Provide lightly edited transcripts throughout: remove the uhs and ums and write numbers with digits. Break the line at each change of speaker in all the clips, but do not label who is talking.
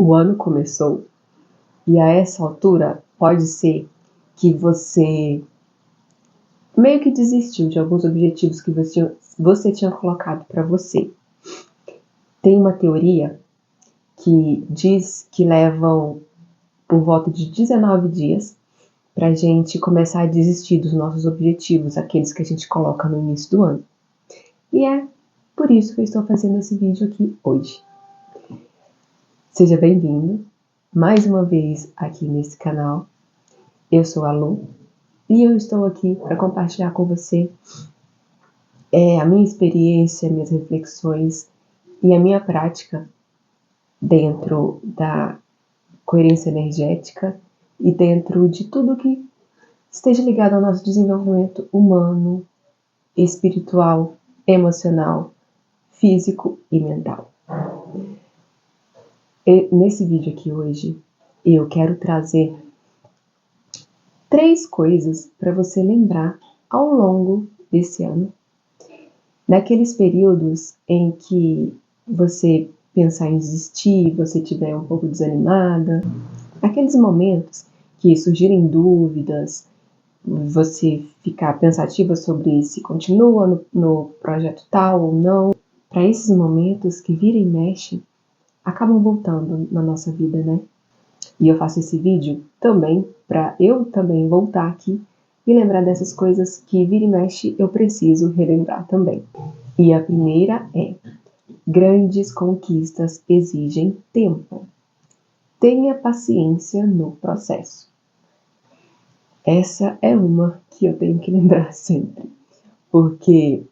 O ano começou e a essa altura pode ser que você meio que desistiu de alguns objetivos que você tinha colocado para você. Tem uma teoria que diz que levam por volta de 19 dias para a gente começar a desistir dos nossos objetivos, aqueles que a gente coloca no início do ano. E é por isso que eu estou fazendo esse vídeo aqui hoje. Seja bem-vindo mais uma vez aqui nesse canal. Eu sou a Lu e eu estou aqui para compartilhar com você a minha experiência, minhas reflexões e a minha prática dentro da coerência energética e dentro de tudo que esteja ligado ao nosso desenvolvimento humano, espiritual, emocional, físico e mental. Nesse vídeo aqui hoje, eu quero trazer 3 coisas para você lembrar ao longo desse ano, naqueles períodos em que você pensar em desistir, você estiver um pouco desanimada, aqueles momentos que surgirem dúvidas, você ficar pensativa sobre se continua no projeto tal ou não. Para esses momentos que vira e mexe, acabam voltando na nossa vida, né? E eu faço esse vídeo também para eu também voltar aqui e lembrar dessas coisas que vira e mexe eu preciso relembrar também. E a primeira é: grandes conquistas exigem tempo. Tenha paciência no processo. Essa é uma que eu tenho que lembrar sempre, porque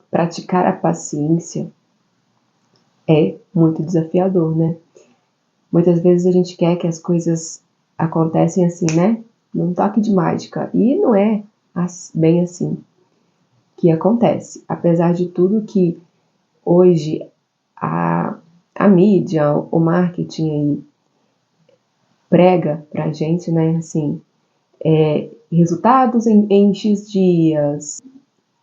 praticar a paciência é muito desafiador, né? Muitas vezes a gente quer que as coisas acontecem assim, né? Num toque de mágica. E não é bem assim que acontece. Apesar de tudo que hoje a mídia, o marketing aí prega pra gente, né? Assim, resultados em X dias,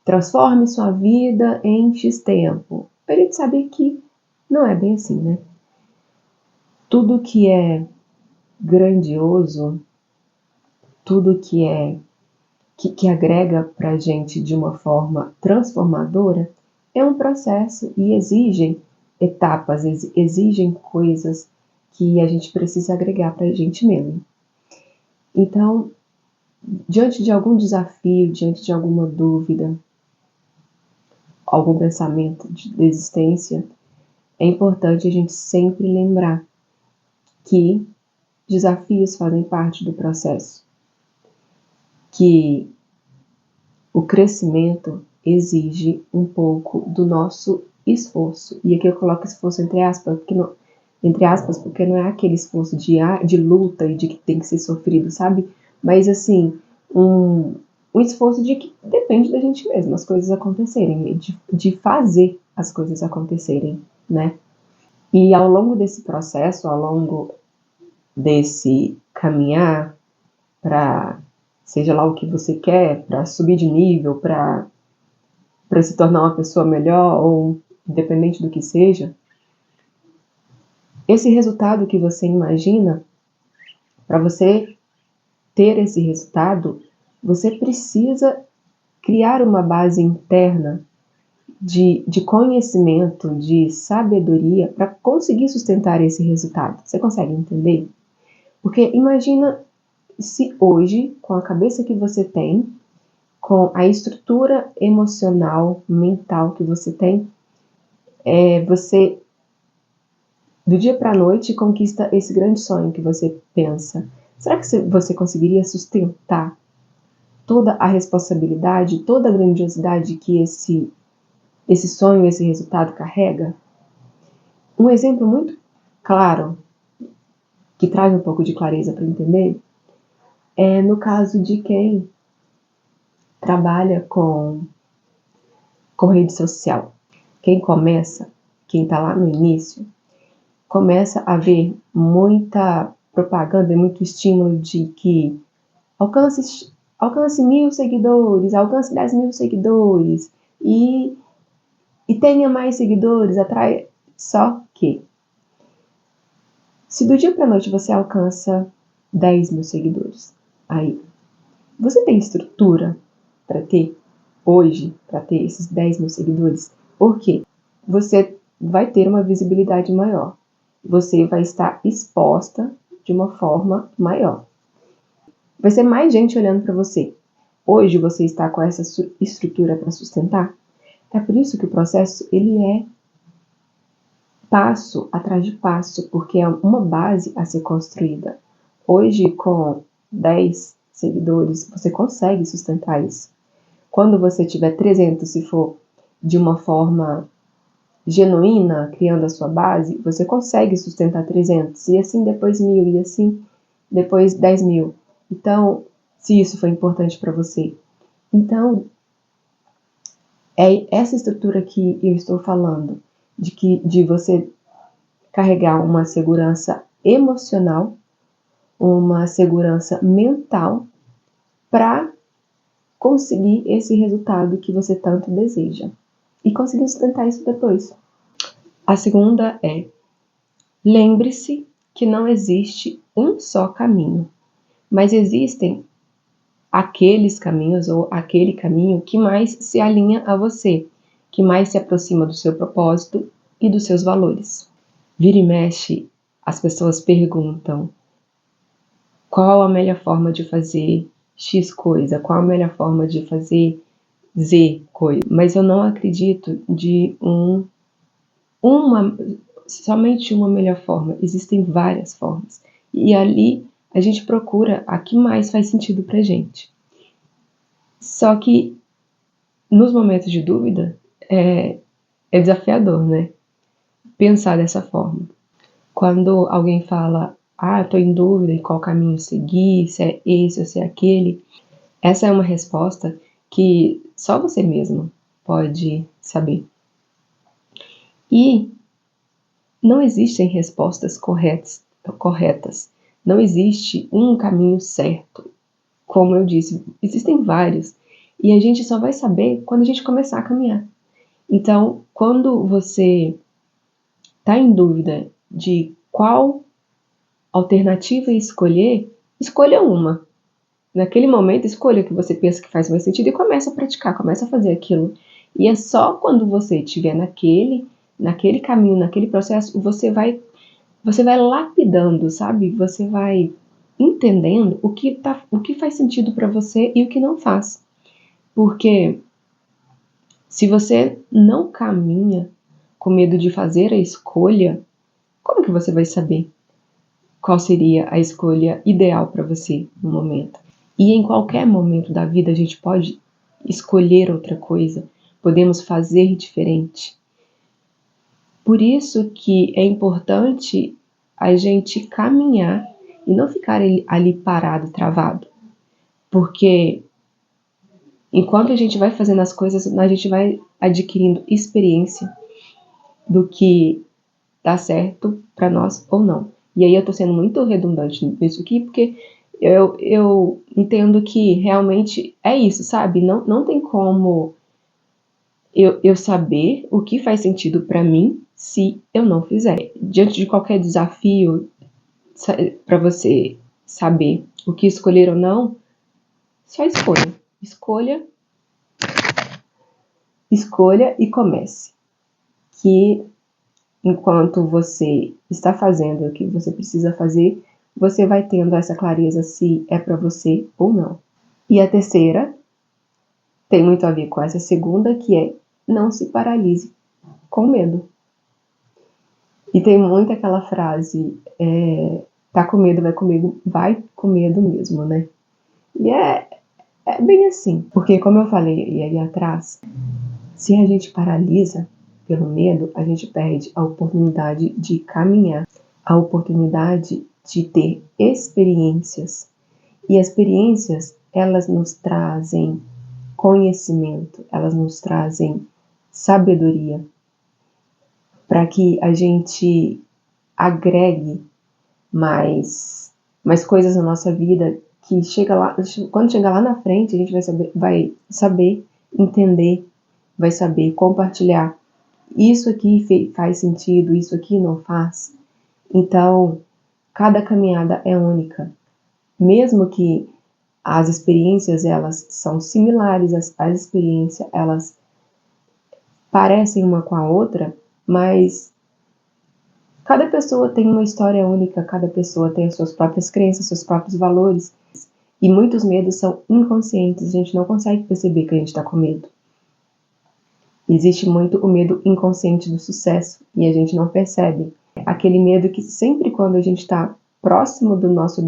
transforme sua vida em X tempo. A gente sabe que não é bem assim, né? Tudo que é grandioso, tudo que agrega pra gente de uma forma transformadora, é um processo e exigem etapas, exigem coisas que a gente precisa agregar pra gente mesmo. Então, diante de algum desafio, diante de alguma dúvida, algum pensamento de desistência, é importante a gente sempre lembrar que desafios fazem parte do processo, que o crescimento exige um pouco do nosso esforço. E aqui eu coloco esforço entre aspas, porque não é aquele esforço de luta e de que tem que ser sofrido, sabe? Mas assim, um esforço de que depende da gente mesmo, as coisas acontecerem, de fazer as coisas acontecerem, né? E ao longo desse processo, ao longo desse caminhar para seja lá o que você quer, para subir de nível, para se tornar uma pessoa melhor ou independente do que seja, esse resultado que você imagina, para você ter esse resultado, você precisa criar uma base interna de conhecimento, de sabedoria para conseguir sustentar esse resultado. Você consegue entender? Porque imagina se hoje, com a cabeça que você tem, com a estrutura emocional, mental que você tem, você, do dia para a noite, conquista esse grande sonho que você pensa. Será que você conseguiria sustentar toda a responsabilidade, toda a grandiosidade que esse sonho, esse resultado carrega? Um exemplo muito claro, que traz um pouco de clareza para entender, é no caso de quem trabalha com rede social. Quem está lá no início, começa a ver muita propaganda, muito estímulo de que alcance 1.000 seguidores, alcance 10.000 seguidores e tenha mais seguidores, atrai. Só que Se do dia para a noite você alcança 10 mil seguidores, aí, você tem estrutura para ter hoje, para ter esses 10 mil seguidores? Por quê? Você vai ter uma visibilidade maior. Você vai estar exposta de uma forma maior. Vai ser mais gente olhando para você. Hoje você está com essa estrutura para sustentar? É por isso que o processo ele é passo atrás de passo, porque é uma base a ser construída. Hoje, com 10 seguidores, você consegue sustentar isso. Quando você tiver 300, se for de uma forma genuína, criando a sua base, você consegue sustentar 300, e assim depois 1.000, e assim depois 10 mil. Então, se isso foi importante para você. Então, é essa estrutura que eu estou falando, de você carregar uma segurança emocional, uma segurança mental, para conseguir esse resultado que você tanto deseja. E conseguir sustentar isso depois. A segunda é: lembre-se que não existe um só caminho, mas existem aqueles caminhos ou aquele caminho que mais se alinha a você, que mais se aproxima do seu propósito e dos seus valores. Vira e mexe, as pessoas perguntam: qual a melhor forma de fazer X coisa? Qual a melhor forma de fazer Z coisa? Mas eu não acredito de somente uma melhor forma. Existem várias formas. E ali a gente procura a que mais faz sentido pra gente. Só que nos momentos de dúvida é desafiador, né? Pensar dessa forma. Quando alguém fala, estou em dúvida em qual caminho seguir, se é esse ou se é aquele, essa é uma resposta que só você mesmo pode saber. E não existem respostas corretas. Não existe um caminho certo. Como eu disse, existem vários. E a gente só vai saber quando a gente começar a caminhar. Então, quando você está em dúvida de qual alternativa escolher, escolha uma. Naquele momento, escolha o que você pensa que faz mais sentido e começa a praticar, começa a fazer aquilo. E é só quando você estiver naquele caminho, naquele processo, você vai lapidando, sabe? Você vai entendendo o que faz sentido para você e o que não faz. Porque se você não caminha com medo de fazer a escolha, como que você vai saber qual seria a escolha ideal para você no momento? E em qualquer momento da vida a gente pode escolher outra coisa, podemos fazer diferente. Por isso que é importante a gente caminhar e não ficar ali parado, travado. Porque enquanto a gente vai fazendo as coisas, a gente vai adquirindo experiência do que dá certo para nós ou não. E aí eu tô sendo muito redundante nisso aqui, porque eu entendo que realmente é isso, sabe? Não tem como eu saber o que faz sentido para mim se eu não fizer. Diante de qualquer desafio, para você saber o que escolher ou não, só escolha. Escolha e comece. Que enquanto você está fazendo o que você precisa fazer, você vai tendo essa clareza se é para você ou não. E a terceira tem muito a ver com essa segunda, que é: não se paralise com medo. E tem muito aquela frase, tá com medo, vai com medo mesmo, né? E é bem assim, porque como eu falei aí atrás, se a gente paralisa pelo medo, a gente perde a oportunidade de caminhar, a oportunidade de ter experiências. E as experiências, elas nos trazem conhecimento, elas nos trazem sabedoria, para que a gente agregue mais coisas na nossa vida, que quando chegar lá na frente, a gente vai saber entender, vai saber compartilhar. Isso aqui faz sentido, isso aqui não faz. Então, cada caminhada é única. Mesmo que as experiências elas são similares, as experiências elas parecem uma com a outra, mas cada pessoa tem uma história única, cada pessoa tem as suas próprias crenças, seus próprios valores. E muitos medos são inconscientes, a gente não consegue perceber que a gente está com medo. Existe muito o medo inconsciente do sucesso e a gente não percebe. Aquele medo que sempre quando a gente está próximo do nosso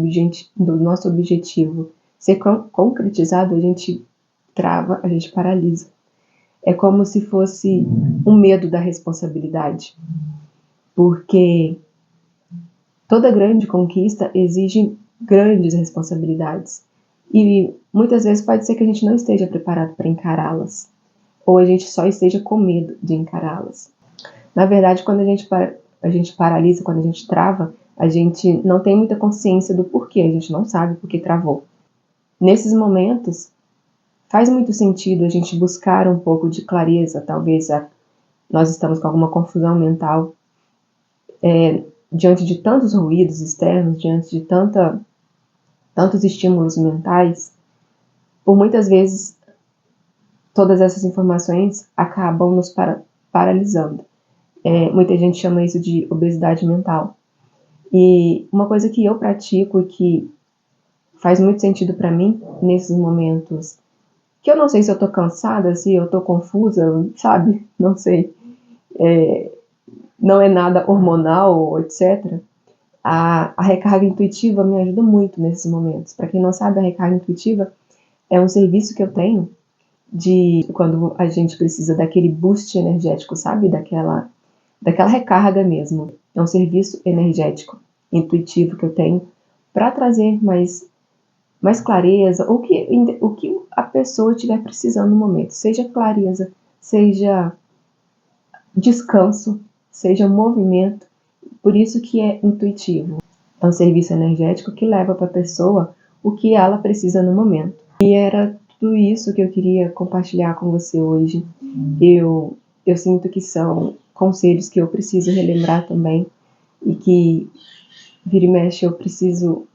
objetivo ser concretizado, a gente trava, a gente paralisa. É como se fosse um medo da responsabilidade, porque toda grande conquista exige grandes responsabilidades e muitas vezes pode ser que a gente não esteja preparado para encará-las, ou a gente só esteja com medo de encará-las. Na verdade, quando a gente paralisa, quando a gente trava, a gente não tem muita consciência do porquê, a gente não sabe por que travou. Nesses momentos, faz muito sentido a gente buscar um pouco de clareza, talvez nós estamos com alguma confusão mental, diante de tantos ruídos externos, diante de tantos estímulos mentais, por muitas vezes todas essas informações acabam nos paralisando. Muita gente chama isso de obesidade mental. E uma coisa que eu pratico e que faz muito sentido para mim nesses momentos, que eu não sei se eu tô cansada, se eu tô confusa, sabe? Não sei. Não é nada hormonal, etc. A recarga intuitiva me ajuda muito nesses momentos. Para quem não sabe, a recarga intuitiva é um serviço que eu tenho de quando a gente precisa daquele boost energético, sabe? Daquela recarga mesmo. É um serviço energético, intuitivo que eu tenho para trazer mais clareza, o que a pessoa estiver precisando no momento. Seja clareza, seja descanso, seja movimento. Por isso que é intuitivo. É um serviço energético que leva para a pessoa o que ela precisa no momento. E era tudo isso que eu queria compartilhar com você hoje. Eu sinto que são conselhos que eu preciso relembrar também e que vira e mexe eu preciso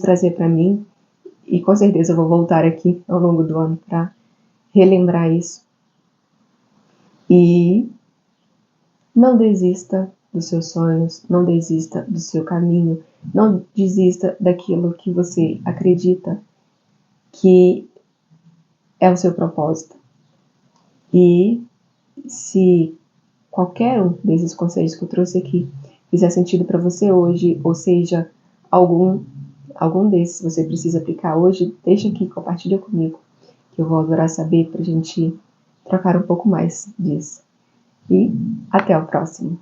trazer para mim, e com certeza eu vou voltar aqui ao longo do ano para relembrar isso. E não desista dos seus sonhos, não desista do seu caminho, não desista daquilo que você acredita que é o seu propósito. E se qualquer um desses conselhos que eu trouxe aqui fizer sentido para você hoje, ou seja, algum desses você precisa aplicar hoje, deixa aqui, compartilha comigo, que eu vou adorar saber para a gente trocar um pouco mais disso. E até o próximo.